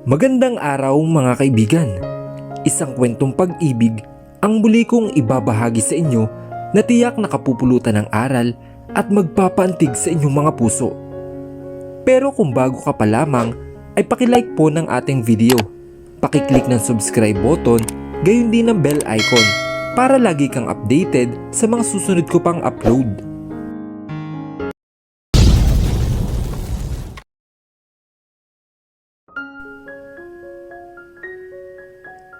Magandang araw mga kaibigan. Isang kwentong pag-ibig ang muli kong ibabahagi sa inyo na tiyak nakapupulutan ng aral at magpapaantig sa inyong mga puso. Pero kung bago ka pa lamang ay pakilike po ng ating video. Pakiclick ng subscribe button, gayon din ng bell icon para lagi kang updated sa mga susunod ko pang upload.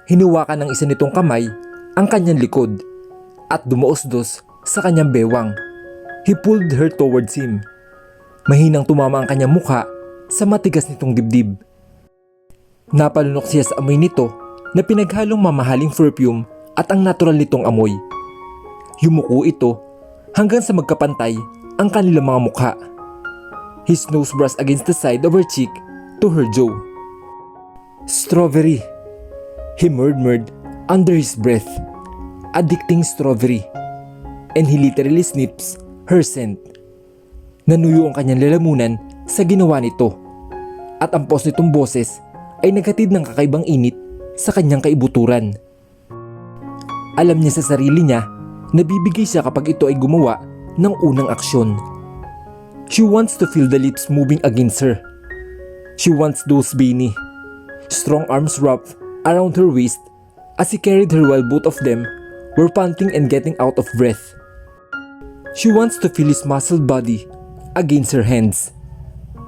Hinawakan ng isa nitong kamay ang kanyang likod at dumaos-dos sa kanyang bewang. He pulled her towards him. Mahinang tumama ang kanyang mukha sa matigas nitong dibdib. Napalunok siya sa amoy nito na pinaghalong mamahaling perfume at ang natural nitong amoy. Yumuko ito hanggang sa magkapantay ang kanilang mga mukha. His nose brushed against the side of her cheek to her jaw. "Strawberry," he murmured under his breath. "Addicting strawberry." And he literally sniffs her scent. Nanuyo ang kanyang lalamunan sa ginawa nito. At ang paos nitong boses ay naghatid ng kakaibang init sa kanyang kaibuturan. Alam niya sa sarili niya na bibigay siya kapag ito ay gumawa ng unang aksyon. She wants to feel the lips moving against her. She wants those veiny, strong arms wrapped around her waist as he carried her while both of them were panting and getting out of breath. She wants to feel his muscled body against her hands.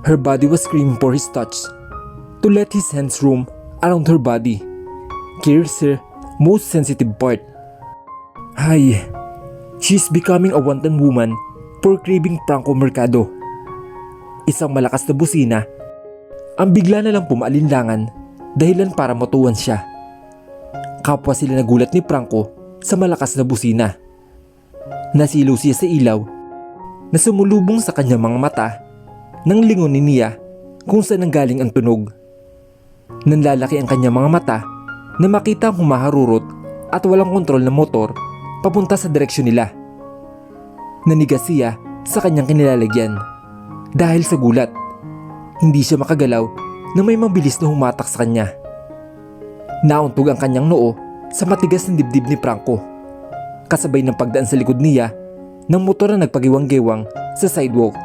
Her body was screaming for his touch, to let his hands roam around her body, kiss her most sensitive part. Ay, she's becoming a wanton woman for craving Franco Mercado. Isang malakas na busina ang bigla na lang pumaalinlangan dahilan para matuwan siya. Kapwa sila nagulat ni Franco sa malakas na busina. Nasilaw siya sa ilaw na sumulubong sa kanyang mga mata nang lingunin niya kung saan nanggaling ang tunog. Nanlalaki ang kanyang mga mata na makita ang humaharurot at walang kontrol na motor papunta sa direksyon nila. Nanigas siya sa kanyang kinilalagyan dahil sa gulat. Hindi siya makagalaw na may mabilis na humatak sa kanya. Nauntog ang kanyang noo sa matigas na dibdib ni Franco, kasabay ng pagdaan sa likod niya ng motor na nagpagiwang-gewang sa sidewalk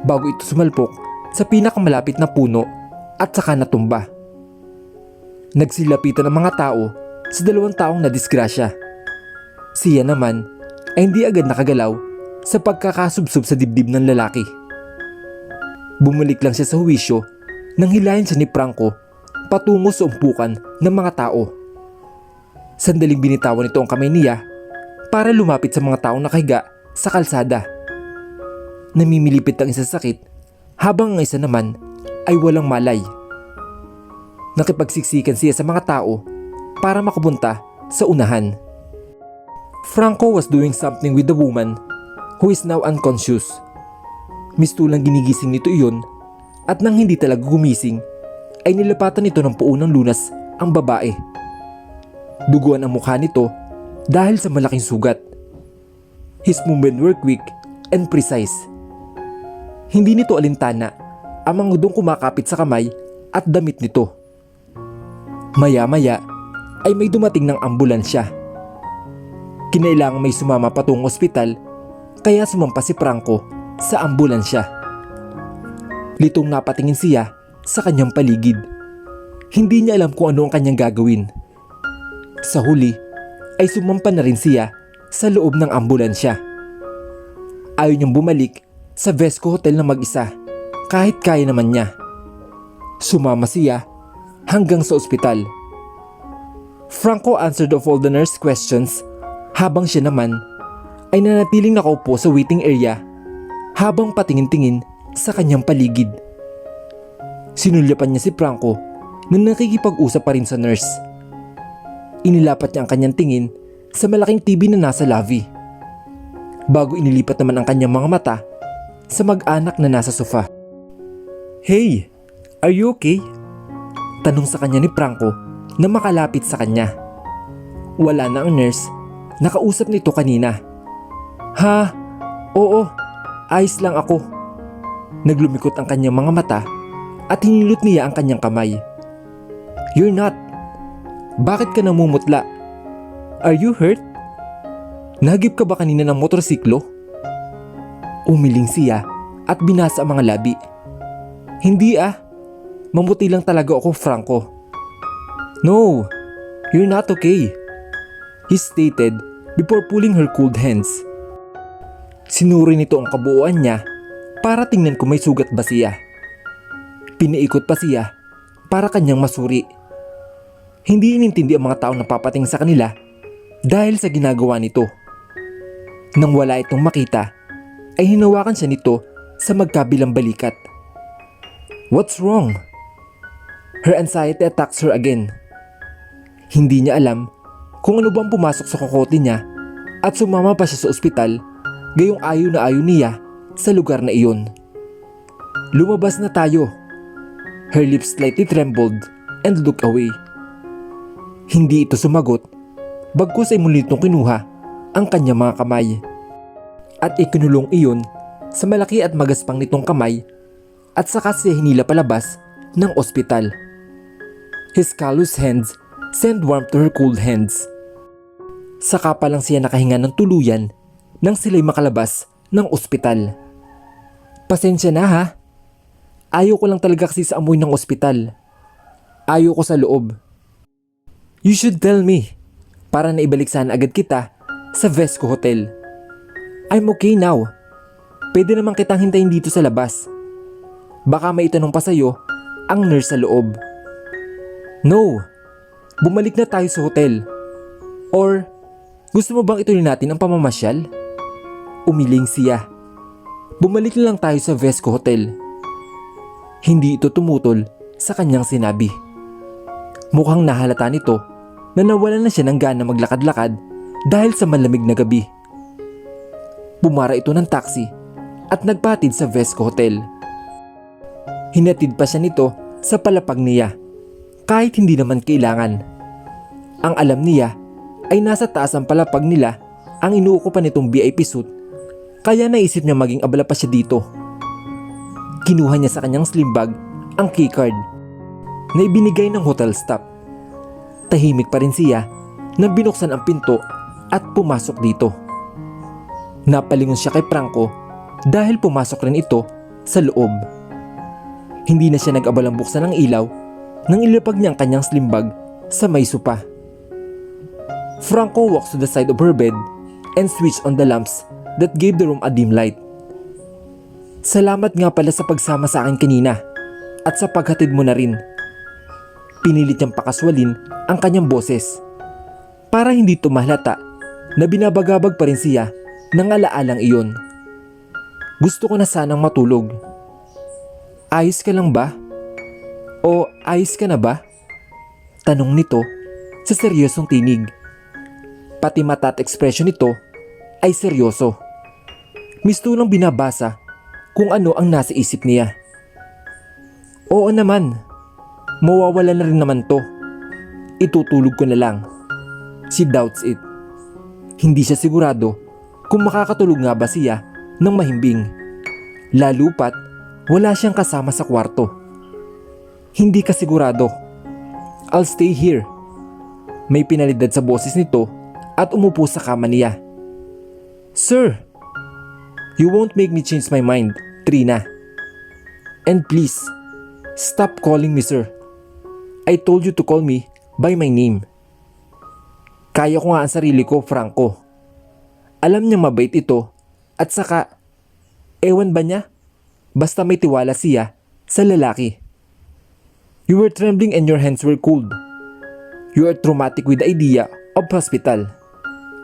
bago ito sumalpok sa pinakamalapit na puno at saka natumba. Nagsilapitan ang mga tao sa dalawang taong nadisgrasya. Siya naman ay hindi agad nakagalaw sa pagkakasubsob sa dibdib ng lalaki. Bumalik lang siya sa huwisyo nang hilahin siya ni Franco patungo sa umpukan ng mga tao. Sandaling binitawan nito ang kamay niya para lumapit sa mga taong nakahiga sa kalsada. Namimilipit ang isa sa sakit habang ang isa naman ay walang malay. Nakipagsiksikan siya sa mga tao para makapunta sa unahan. Franco was doing something with the woman who is now unconscious. Mistulang ginigising nito iyon. At nang hindi talaga gumising, ay nilapatan nito ng puunang lunas ang babae. Duguan ang mukha nito dahil sa malaking sugat. His movements were quick and precise. Hindi nito alintana ang mga udong kumakapit sa kamay at damit nito. Maya-maya ay may dumating ng ambulansya. Kinailangang may sumama patungong ospital kaya sumampa si Franco sa ambulansya. Litong napatingin siya sa kanyang paligid. Hindi niya alam kung ano ang kanyang gagawin. Sa huli ay sumampa na rin siya sa loob ng ambulansya. Ayaw niyang bumalik sa Vesco Hotel na mag-isa kahit kaya naman niya. Sumama siya hanggang sa ospital. Franco answered of all the nurse questions habang siya naman ay nanatiling nakaupo sa waiting area habang patingin-tingin sa kanyang paligid. Sinulyapan niya si Franco na nakikipag-usap pa rin sa nurse. Inilapat niya ang kanyang tingin sa malaking TV na nasa labi, bago inilipat naman ang kanyang mga mata sa mag-anak na nasa sofa. "Hey, are you okay?" Tanong sa kanya ni Franco na makalapit sa kanya. Wala na ang nurse, nakausap nito kanina. "Ha? Oo, ayos lang ako." Naglumikot ang kanyang mga mata at hinilot niya ang kanyang kamay. You're not. Bakit ka namumutla? Are you hurt? Nagip ka ba kanina ng motorsiklo? Umiling siya at binasa ang mga labi. Hindi mamuti lang talaga ako, Franco. No, you're not okay, he stated before pulling her cold hands. Sinuri nito ang kabuuan niya para tingnan kung may sugat ba siya. Piniikot pa siya para kanyang masuri. Hindi inintindi ang mga taong napapating sa kanila dahil sa ginagawa nito. Nang wala itong makita, ay hinawakan siya nito sa magkabilang balikat. What's wrong? Her anxiety attacks her again. Hindi niya alam kung ano bang pumasok sa kokote niya at sumama pa siya sa ospital gayong ayaw na ayaw niya sa lugar na iyon. Lumabas na tayo. Her lips slightly trembled and looked away. Hindi ito sumagot, bagkus ay muli nitong kinuha ang kanyang mga kamay. At ikinulong iyon sa malaki at magaspang nitong kamay at saka siya hinila palabas ng ospital. His callous hands sent warmth to her cold hands. Saka pa lang siya nakahinga ng tuluyan nang sila'y makalabas ng ospital. Pasensya na ha. Ayaw ko lang talaga kasi sa amoy ng ospital. Ayaw ko sa loob. You should tell me para naibalik sana agad kita sa Vesco Hotel. I'm okay now. Pwede naman kitang hintayin dito sa labas. Baka may itanong pa sa'yo ang nurse sa loob. No, bumalik na tayo sa hotel. Or gusto mo bang ituloy natin ang pamamasyal? Umiling siya. Bumalik na lang tayo sa Vesco Hotel. Hindi ito tumutol sa kanyang sinabi. Mukhang nahalata nito na nawalan na siya ng gana maglakad-lakad dahil sa malamig na gabi. Bumara ito ng taxi at nagpatid sa Vesco Hotel. Hinatid pa siya nito sa palapag niya kahit hindi naman kailangan. Ang alam niya ay nasa taas ang palapag nila ang inuukupan nitong VIP suite, kaya naisip niya maging abala pa siya dito. Kinuha niya sa kanyang slim bag ang keycard na ibinigay ng hotel staff. Tahimik pa rin siya nang binuksan ang pinto at pumasok dito. Napalingon siya kay Franco dahil pumasok rin ito sa loob. Hindi na siya nag-abalang buksan ang ilaw nang ilapag niya ang kanyang slim bag sa may sopa. Franco walks to the side of her bed and switched on the lamps that gave the room a dim light. Salamat nga pala sa pagsama sa akin kanina at sa paghatid mo na rin. Pinilit niyang pakaswalin ang kanyang boses para hindi tumahalata na binabagabag pa rin siya ng alaalang iyon. Gusto ko na sanang matulog. Ayos ka lang ba? O ayos ka na ba? Tanong nito sa seryosong tinig. Pati mata at ekspresyon nito ay seryoso. Mistulang binabasa kung ano ang nasa isip niya. Oo naman, mawawala na rin naman to. Itutulog ko na lang. She doubts it. Hindi siya sigurado kung makakatulog nga ba siya ng mahimbing. Lalo pat wala siyang kasama sa kwarto. Hindi ka sigurado. I'll stay here. May pinalidad sa boses nito at umupo sa kama niya. Sir, you won't make me change my mind, Trina. And please, stop calling me sir. I told you to call me by my name. Kaya ko nga ang sarili ko, Franco. Alam niya mabait ito at saka, ewan ba niya? Basta may tiwala siya sa lalaki. You were trembling and your hands were cold. You are traumatic with the idea of hospital.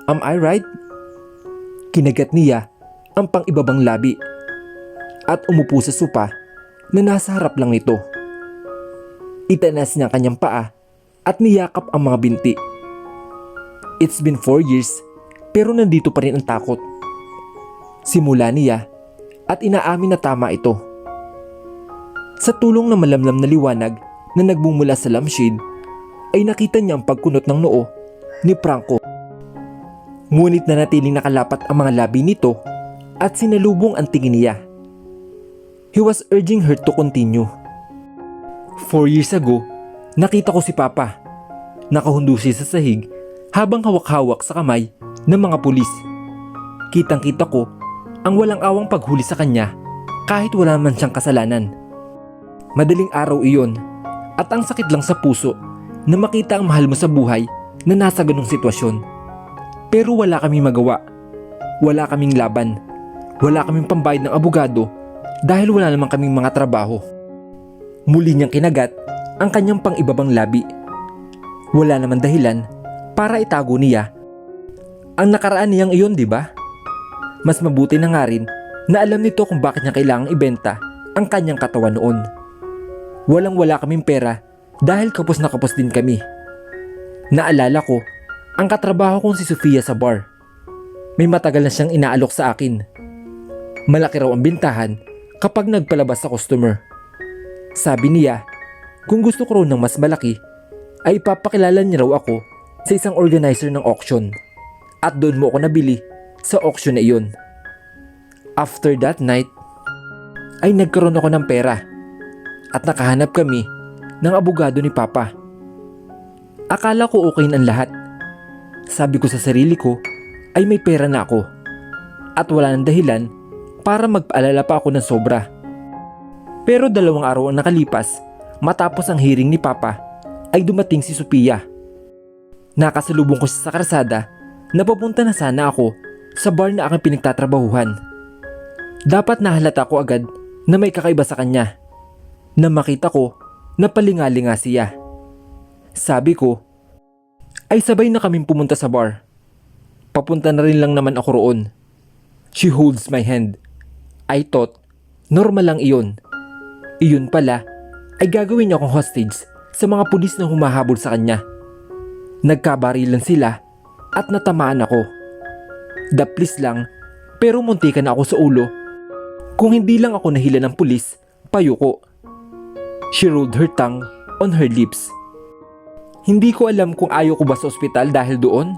Am I right? Kinagat niya ang pang-ibabang labi at umupo sa sopa na nasa harap lang nito. Itanas niya ang kanyang paa at niyakap ang mga binti. It's been 4 years pero nandito pa rin ang takot. Simula niya at inaamin na tama ito. Sa tulong ng malamlam na liwanag na nagbumula sa lampshade ay nakita niya ang pagkunot ng noo ni Franco. Ngunit nanatiling nakalapat ang mga labi nito at sinalubong ang tingin niya. He was urging her to continue. 4 years ago, Nakita ko si Papa. Nakahundo siya sa sahig habang hawak-hawak sa kamay ng mga pulis. Kitang-kita ko ang walang awang paghuli sa kanya kahit wala man siyang kasalanan. Madaling araw iyon at ang sakit lang sa puso na makita ang mahal mo sa buhay na nasa ganong sitwasyon. Pero wala kaming magawa. Wala kaming laban. Wala kaming pambayad ng abogado dahil wala naman kaming mga trabaho. Muli niyang kinagat ang kanyang pang-ibabang labi. Wala naman dahilan para itago niya ang nakaraan niyang iyon, di ba? Mas mabuti na nga rin na alam nito kung bakit niya kailangang ibenta ang kanyang katawan noon. Walang-wala kaming pera dahil kapos na kapos din kami. Naalala ko ang katrabaho kong si Sofia sa bar. May matagal na siyang inaalok sa akin. Malaki raw ang bintahan kapag nagpalabas sa customer. Sabi niya, kung gusto ko raw ng mas malaki, ay ipapakilala niya raw ako sa isang organizer ng auction. At doon mo ako nabili sa auction na iyon. After that night, ay nagkaroon ako ng pera at nakahanap kami ng abogado ni Papa. Akala ko okay na ang lahat. Sabi ko sa sarili ko ay may pera na ako at wala nang dahilan para magpaalala pa ako ng sobra. Pero 2 araw ang nakalipas matapos ang hearing ni Papa ay dumating si Sophia. Nakasalubong ko siya sa karsada na papunta na sana ako sa bar na aking pinagtatrabahuhan. Dapat nahalata ko agad na may kakaiba sa kanya. Na makita ko na palingalinga siya. Sabi ko, ay sabay na kaming pumunta sa bar. Papunta na rin lang naman ako roon. She holds my hand. I thought, normal lang iyon. Iyon pala, ay gagawin niya akong hostage sa mga pulis na humahabol sa kanya. Nagkabarilan sila at natamaan ako. Daplis lang, pero muntikan na ako sa ulo. Kung hindi lang ako nahila ng pulis, payuko. She rolled her tongue on her lips. Hindi ko alam kung ayaw ko ba sa ospital dahil doon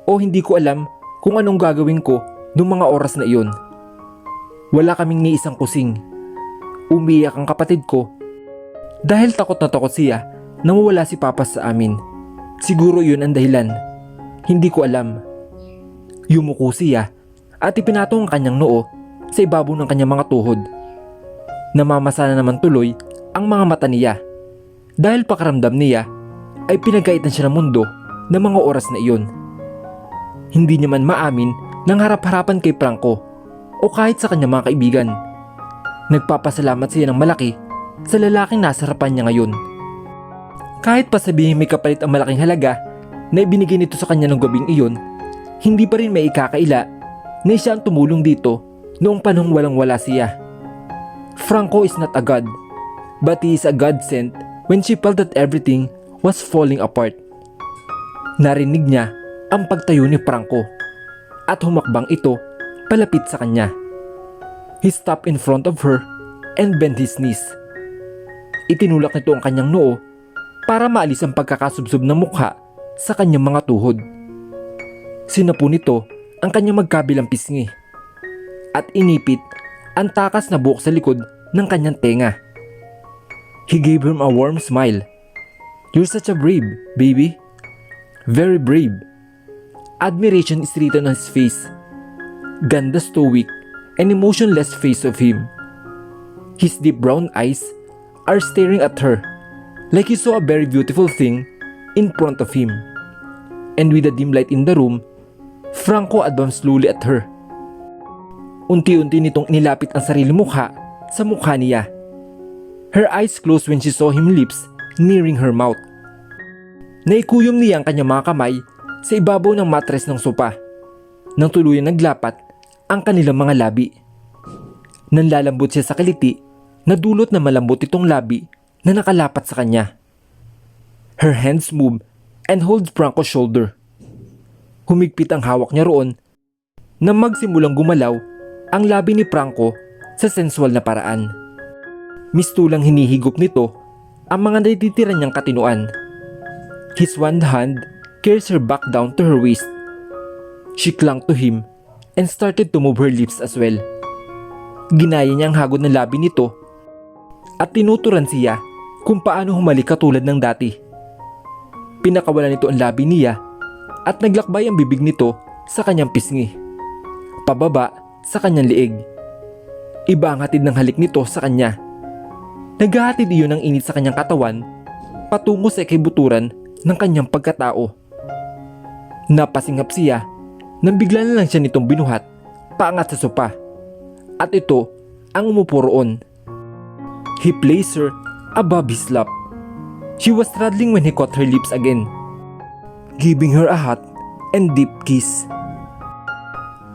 o hindi ko alam kung anong gagawin ko noong mga oras na iyon. Wala kaming ni isang kusing. Umiyak ang kapatid ko dahil takot na takot siya na mawala si Papa sa amin. Siguro yun ang dahilan. Hindi ko alam. Yumuko siya at ipinatong ang kanyang noo sa ibabaw ng kanyang mga tuhod. Namamasa na naman tuloy ang mga mata niya dahil pakaramdam niya ay pinagkaitan siya ng mundo ng mga oras na iyon. Hindi niya man maamin ng harap-harapan kay Franco o kahit sa kanyang mga kaibigan. Nagpapasalamat siya ng malaki sa lalaking nasa harapan niya ngayon. Kahit pa sabihin may kapalit ang malaking halaga na ibinigay nito sa kanya ng gabing iyon, hindi pa rin may ikakaila na siya ang tumulong dito noong panahong walang-wala siya. Franco is not a god, but he is a godsend when she felt that everything was falling apart. Narinig niya ang pagtayo ni Franco at humakbang ito palapit sa kanya. He stopped in front of her and bent his knees. Itinulak nito ang kanyang noo para maalis ang pagkakasubsob ng mukha sa kanyang mga tuhod. Sinapo nito ang kanyang magkabilang pisngi at inipit ang takas na buhok sa likod ng kanyang tenga. He gave him a warm smile. You're such a brave, baby. Very brave. Admiration is written on his face. Ganda stoic and emotionless face of him. His deep brown eyes are staring at her like he saw a very beautiful thing in front of him. And with the dim light in the room, Franco advanced slowly at her. Unti-unti nitong inilapit ang sarili mukha sa mukha niya. Her eyes closed when she saw him lips nearing her mouth. Naikuyom niya ang kanyang mga kamay sa ibabaw ng matres ng sopa nang tuluyang naglapat ang kanilang mga labi. Nanlalambot siya sa kiliti na dulot na malambot itong labi na nakalapat sa kanya. Her hands move and hold Franco's shoulder. Humigpit ang hawak niya roon na magsimulang gumalaw ang labi ni Franco sa sensual na paraan. Mistulang hinihigop nito ang mga natitira niyang katinuan. His one hand carries her back down to her waist. She clung to him and started to move her lips as well. Ginaya niya ang hagod ng labi nito at tinuturan siya kung paano humalik katulad ng dati. Pinakawalan nito ang labi niya at naglakbay ang bibig nito sa kanyang pisngi, pababa sa kanyang liig. Iba ang hatid ng halik nito sa kanya. Naghahatid iyon ng init sa kanyang katawan patungo sa ikibuturan ng kanyang pagkatao. Napasinghap siya nang bigla na lang siya nitong binuhat paangat sa sopa, at ito ang umupo roon. He placed her above his lap. She was straddling when he caught her lips again, giving her a hot and deep kiss.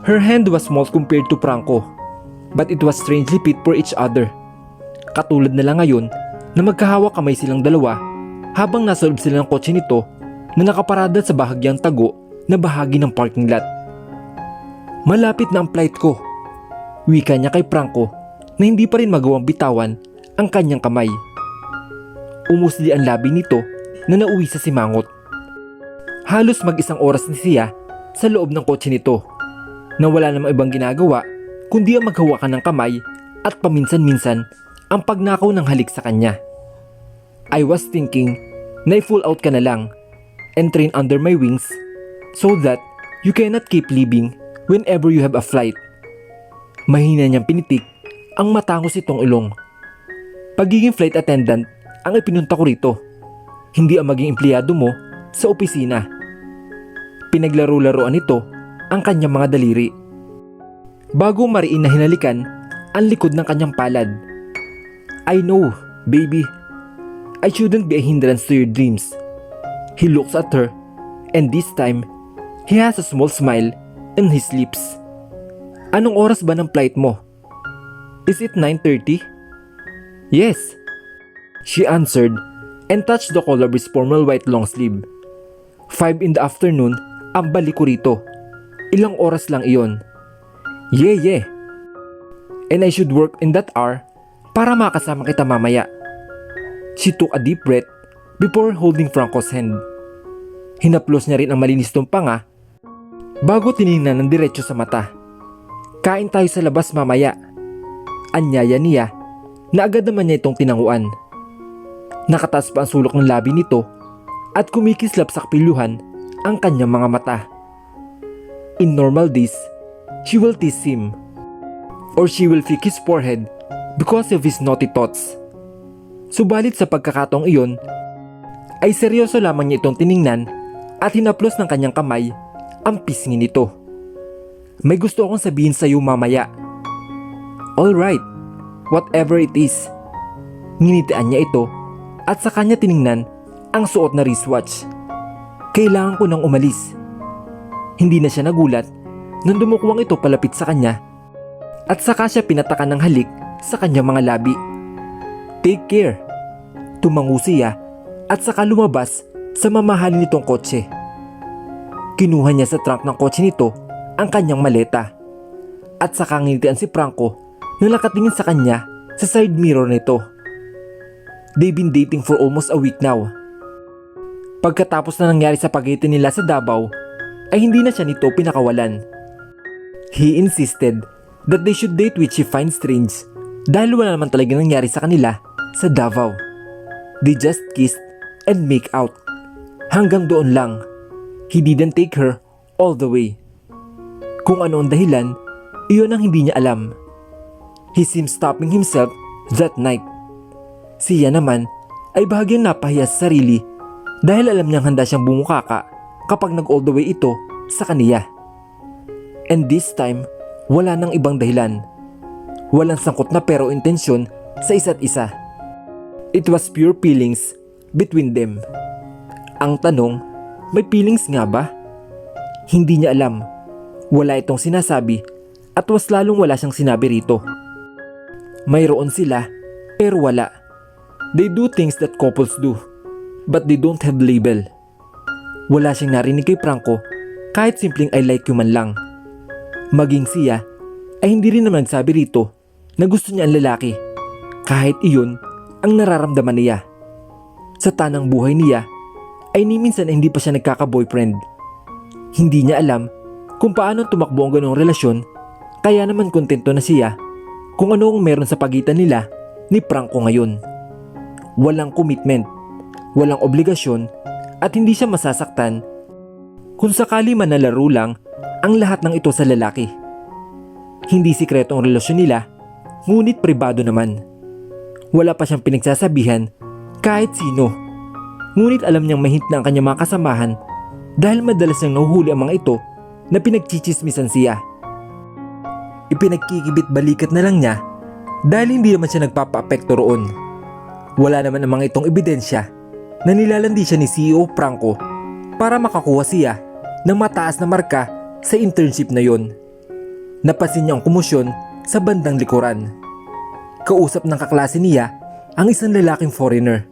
Her hand was small compared to Franco, but it was strangely fit for each other. Katulad na lang ngayon na magkahawak kamay silang dalawa habang nasa loob sila ng kotse nito na nakaparada sa bahagyang tago na bahagi ng parking lot. Malapit na ang flight ko, wika niya kay Franco na hindi pa rin magawang bitawan ang kanyang kamay. Umusli ang labi nito na nauwi sa simangot. Halos mag-isang oras na siya sa loob ng kotse nito na wala namang ibang ginagawa kundi ang maghawakan ng kamay at paminsan-minsan ang pagnakaw ng halik sa kanya. I was thinking na i-full out ka na lang and train under my wings so that you cannot keep leaving whenever you have a flight. Mahina niyang pinitik ang matangos itong ilong. Pagiging flight attendant ang ipinunta ko rito, hindi ang maging empleyado mo sa opisina. Pinaglaro-laruan nito ang kanyang mga daliri bago mariin na hinalikan ang likod ng kanyang palad. I know, baby. I shouldn't be a hindrance to your dreams. He looks at her, and this time, he has a small smile on his lips. Anong oras ba ng flight mo? Is it 9:30? Yes, she answered and touched the collar of his formal white long sleeve. 5 in the afternoon ang balik ko rito. Ilang oras lang iyon. Yeah. And I should work in that hour para makasama kita mamaya. She took a deep breath before holding Franco's hand. Hinaplos niya rin ang malinis tong panga bago tiningnan ng diretso sa mata. Kain tayo sa labas mamaya. Anyaya niya na agad naman niya itong tinanguan. Nakataas pa ang sulok ng labi nito at kumikislap sa kapilyuhan ang kanyang mga mata. In normal days, she will tease him or she will flick his forehead because of his naughty thoughts. Subalit sa pagkakataong iyon, ay seryoso lamang niya itong tiningnan at hinaplos ng kanyang kamay ang pisngi nito. May gusto akong sabihin sa iyo mamaya. Alright, whatever it is. Nginitian niya ito at sa kanya tiningnan ang suot na wristwatch. Kailangan ko nang umalis. Hindi na siya nagulat nang dumukwang ito palapit sa kanya at saka siya pinatakan ng halik sa kanyang mga labi. Take care. Tumango siya at saka lumabas sa mamahalin nitong kotse. Kinuha niya sa trunk ng kotse nito ang kanyang maleta at saka nginitian si Franco na nakatingin sa kanya sa side mirror nito. They've been dating for almost a week now. Pagkatapos na nangyari sa pagitan nila sa Davao, ay hindi na siya nito pinakawalan. He insisted that they should date, which she finds strange dahil wala naman talaga nangyari sa kanila sa Davao. They just kissed and make out. Hanggang doon lang. He didn't take her all the way. Kung ano ang dahilan, iyon ang hindi niya alam. He seemed stopping himself that night. Siya naman ay bahagyang napahiya sa sarili dahil alam niyang handa siyang bumukaka kapag nag all the way ito sa kaniya. And this time, wala nang ibang dahilan. Walang sangkot na pero intensyon sa isa't isa. It was pure feelings between them. Ang tanong, may feelings nga ba? Hindi niya alam. Wala itong sinasabi at was lalong wala siyang sinabi rito. Mayroon sila pero wala. They do things that couples do, but they don't have label. Wala siyang narinig kay Franco kahit simpleng I like you man lang. Maging siya ay hindi rin naman nagsabi rito na gusto niya ang lalaki kahit iyon ang nararamdaman niya. Sa tanang buhay niya ay ni minsan ay hindi pa siya nagkaka-boyfriend. Hindi niya alam kung paano tumakbo ang ganong relasyon, kaya naman kontento na siya kung ano ang meron sa pagitan nila ni Franco ngayon. walang commitment, walang obligasyon, at hindi siya masasaktan kung sakali man nalaro lang ang lahat ng ito sa lalaki. Hindi sikreto ang relasyon nila, ngunit pribado naman. Wala pa siyang pinagsasabihan kahit sino. Ngunit alam niyang mahint na ang kanyang mga kasamahan dahil madalas niyang nahuhuli ang mga ito na pinagchichismisan siya. Ipinagkikibit balikat na lang niya dahil hindi naman siya nagpapa-apekto roon. Wala naman ang mga itong ebidensya na nilalandi siya ni CEO Franco para makakuha siya ng mataas na marka sa internship na yon. Napansin niya ang komosyon sa bandang likuran. Kausap ng kaklase niya ang isang lalaking foreigner.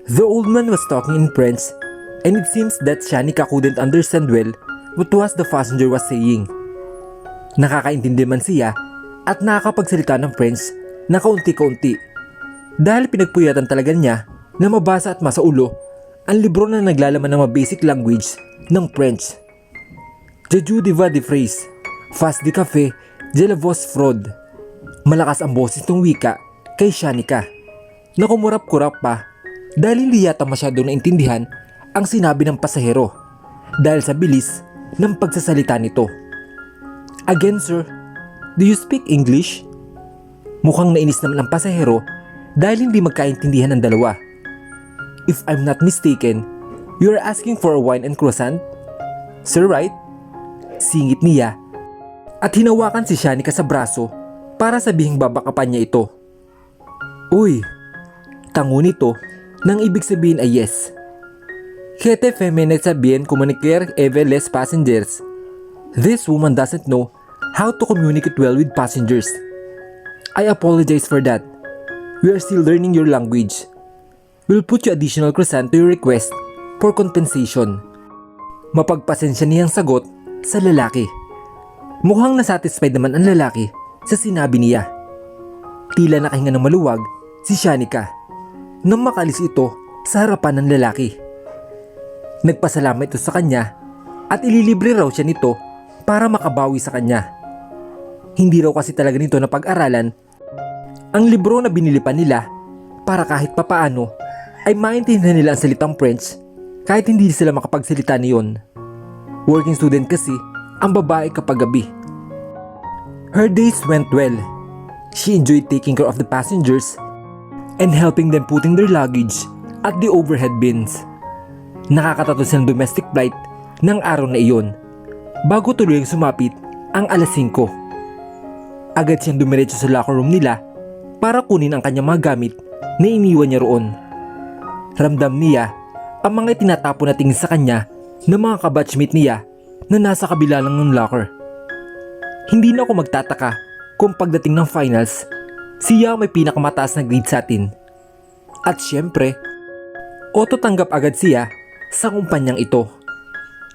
The old man was talking in French and it seems that Shanika couldn't understand well what was the passenger was saying. Nakakaintindi man siya at nakakapagsalita ng French na kaunti-kaunti dahil pinagpuyatan talaga niya na mabasa at masaulo ang libro na naglalaman ng mga basic language ng French. Je joue de va de phrase, face de café, de la voix fraude. Malakas ang boses ng wika kay Shanika na kumurap-kurap pa dahil hindi yata masyado naintindihan ang sinabi ng pasahero dahil sa bilis ng pagsasalita nito. Again sir, do you speak English? Mukhang nainis naman ang pasahero dahil hindi magkaintindihan ng dalawa. If I'm not mistaken, you are asking for a wine and croissant? Sir, right? Singit niya at hinawakan si Shanika sa braso para sabihing babakapan niya ito. Uy, tango nito nang ibig sabihin ay yes. Kete feminine sabihin communiquer avec les passengers. This woman doesn't know how to communicate well with passengers. I apologize for that. We are still learning your language. We'll put you additional croissant to your request for compensation. Mapagpasensya niyang sagot sa lalaki. Mukhang nasatisfied naman ang lalaki sa sinabi niya. Tila nakahinga ng maluwag si Shanika nang makalis ito sa harapan ng lalaki. Nagpasalamat ito sa kanya at ililibre raw siya nito para makabawi sa kanya. Hindi raw kasi talaga nito na pag-aralan ang libro na binili pa nila para kahit papaano ay maintindihan nila ang salitang French kahit hindi sila makapagsalita niyon. Working student kasi ang babae kapag gabi. Her days went well. She enjoyed taking care of the passengers and helping them putting their luggage at the overhead bins. Nakakatato siya ng domestic flight ng araw na iyon bago tuluyang sumapit ang alas 5. Agad siyang dumiretso sa locker room nila para kunin ang kanyang mga gamit na iniwan niya roon. Ramdam niya ang mga itinatapon na tingin sa kanya ng mga kabatchmate niya na nasa kabila lang ng locker. Hindi na ako magtataka kung pagdating ng finals, siya ang may pinakamataas na grade sa atin. At syempre, auto tanggap agad siya sa kumpanyang ito.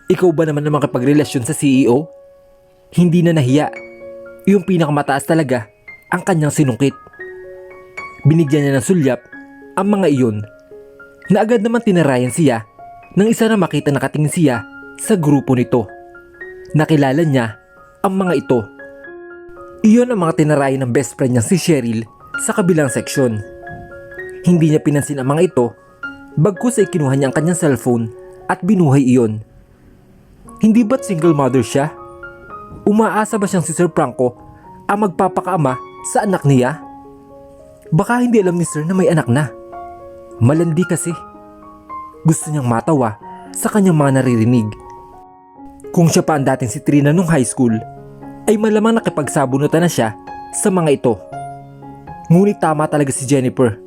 Ikaw ba naman ang makipagrelasyon sa CEO? Hindi na nahiya. Yung pinakamataas talaga ang kanyang sinungkit. Binigyan niya ng sulyap ang mga iyon na agad naman tinarayan siya nang isa na makita nakatingin siya sa grupo nito. Nakilala niya ang mga ito. Iyon ang mga tinarayan ng best friend niya si Cheryl sa kabilang seksyon. Hindi niya pinansin ang mga ito bagkus ay kinuha niya ang kanyang cellphone at binuhay iyon. Hindi ba't single mother siya? Umaasa ba siyang si Sir Franco ang magpapakaama sa anak niya? Baka hindi alam ni Sir na may anak na. Malandi kasi. Gusto niyang matawa sa kanyang mga naririnig. Kung siya pa ang dating si Trina nung high school, ay malamang nakipagsabunutan na siya sa mga ito. Ngunit tama talaga si Jennifer.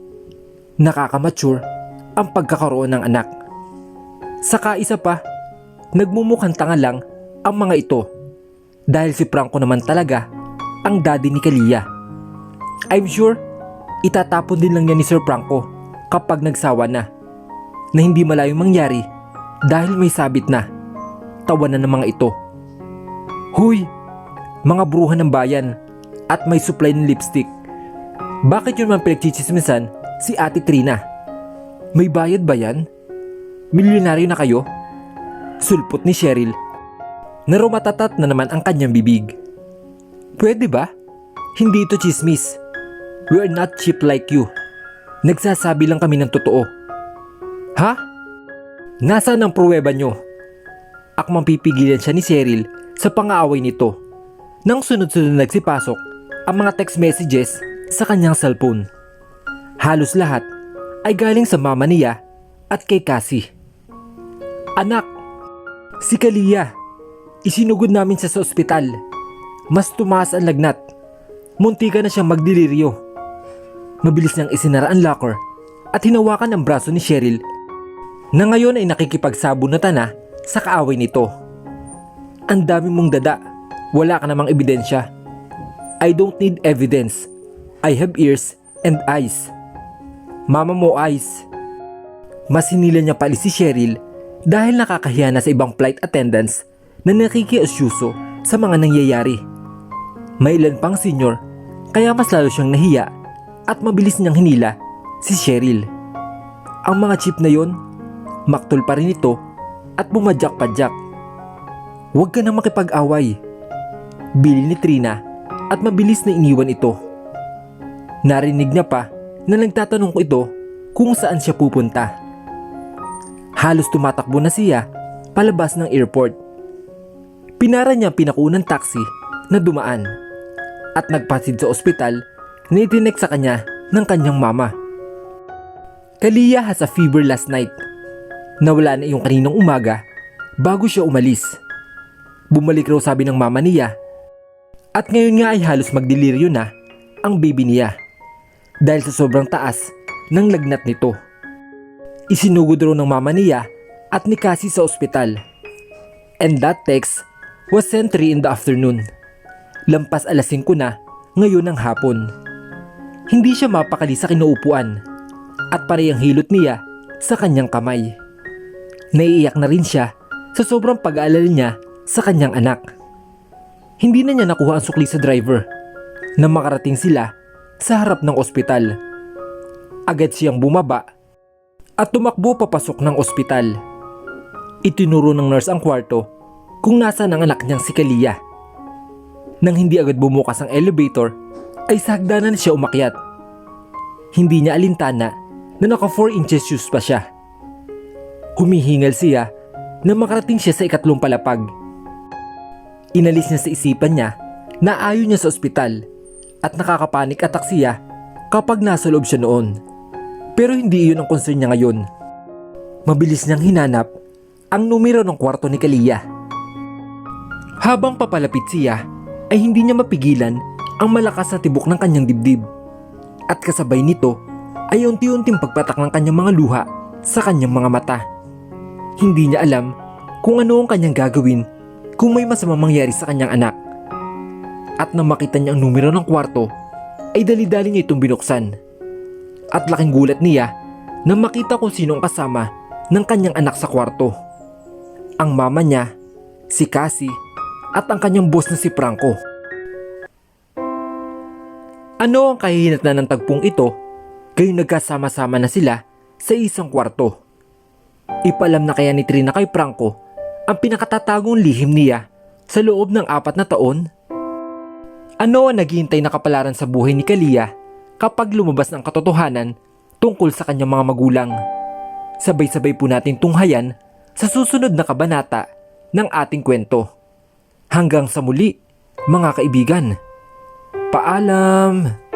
Nakakamature ang pagkakaroon ng anak. Saka isa pa, nagmumukhang tanga lang ang mga ito dahil si Franco naman talaga ang daddy ni Kalia. I'm sure, itatapon din lang niya ni Sir Franco kapag nagsawa na hindi malayong mangyari dahil may sabit na. Tawanan ng mga ito. Huy, mga bruhan ng bayan at may supply ng lipstick. Bakit yun man pinagchichismisan si Ate Trina? May bayad ba yan? Milyonaryo na kayo? Sulpot ni Cheryl na rumatatat na naman ang kanyang bibig. Pwede ba? Hindi ito chismis. We are not cheap like you. Nagsasabi lang kami ng totoo. Ha? Nasaan ang pruweba nyo? Akmang pipigilan siya ni Cheryl sa pang-aaway nito nang sunod-sunod nagsipasok ang mga text messages sa kanyang cellphone. Halos lahat ay galing sa mama niya at kay Cassie. Anak, si Kalia, isinugod namin siya sa ospital. Mas tumaas ang lagnat. Muntika na siyang magdeliryo. Mabilis niyang isinara ang locker at hinawakan ang braso ni Cheryl na ngayon ay nakikipagsabunatan na sa kaaway nito. Ang dami mong dada, wala ka namang ebidensya. I don't need evidence. I have ears and eyes. Mama mo eyes. Masinila niya pali si Cheryl dahil nakakahiya na sa ibang flight attendants na nakikiasyuso sa mga nangyayari. May ilan pang senior kaya mas lalo siyang nahiya at mabilis niyang hinila si Cheryl. Ang mga chip na yon, maktol pa rin ito at bumadyak-padyak. Huwag ka na makipag-away, bili ni Trina at mabilis na iniwan ito. Narinig niya pa na nagtatanong ko ito kung saan siya pupunta. Halos tumatakbo na siya palabas ng airport. Pinara niya ang pinakuunang taxi na dumaan at nagpasid sa ospital na itinek sa kanya ng kanyang mama. Kalia has a fever last night. Nawala na yung kaninang umaga bago siya umalis. Bumalik raw sabi ng mama niya at ngayon nga ay halos magdeliryo na ang baby niya dahil sa sobrang taas ng lagnat nito. Isinugod raw ng mama niya at ni Cassie sa ospital. And that text was sent 3 in the afternoon. Lampas alas 5 na ngayon ng hapon. Hindi siya mapakali sa kinuupuan at parehang hilot niya sa kanyang kamay. Naiiyak na rin siya sa sobrang pag-aalala niya sa kanyang anak. Hindi na niya nakuha ang sukli sa driver na makarating sila sa harap ng ospital. Agad siyang bumaba at tumakbo papasok ng ospital. Itinuro ng nurse ang kwarto kung nasaan ang anak niyang si Kalia. Nang hindi agad bumukas ang elevator, ay sa hagdanan siya umakyat. Hindi niya alintana na naka 4 inches shoes pa siya. Humihingal siya na makarating siya sa ikatlong palapag. Inalis niya sa isipan niya na ayaw niya sa ospital at nakakapanik attack siya kapag nasa loob siya noon. Pero hindi iyon ang concern niya ngayon. Mabilis niyang hinanap ang numero ng kwarto ni Kalia. Habang papalapit siya ay hindi niya mapigilan ang malakas na tibok ng kanyang dibdib. At kasabay nito ay unti-unting pagpatak ng kanyang mga luha sa kanyang mga mata. Hindi niya alam kung ano ang kanyang gagawin kung may masamang mangyari sa kanyang anak. At nang makita niya ang numero ng kwarto, ay dali-dali niya itong binuksan. At laking gulat niya nang makita kung sino ang kasama ng kanyang anak sa kwarto. Ang mama niya, si Cassie, at ang kanyang boss na si Franco. Ano ang kahihinatnan ng tagpong ito? Gayong nagkasama-sama na sila sa isang kwarto. Ipalam na kaya ni Trina kay Franco ang pinakatatagong lihim niya sa loob ng 4 na taon? Ano ang naghihintay na kapalaran sa buhay ni Kalia kapag lumabas ng katotohanan tungkol sa kanyang mga magulang? Sabay-sabay po natin tunghayan sa susunod na kabanata ng ating kwento. Hanggang sa muli, mga kaibigan. Paalam!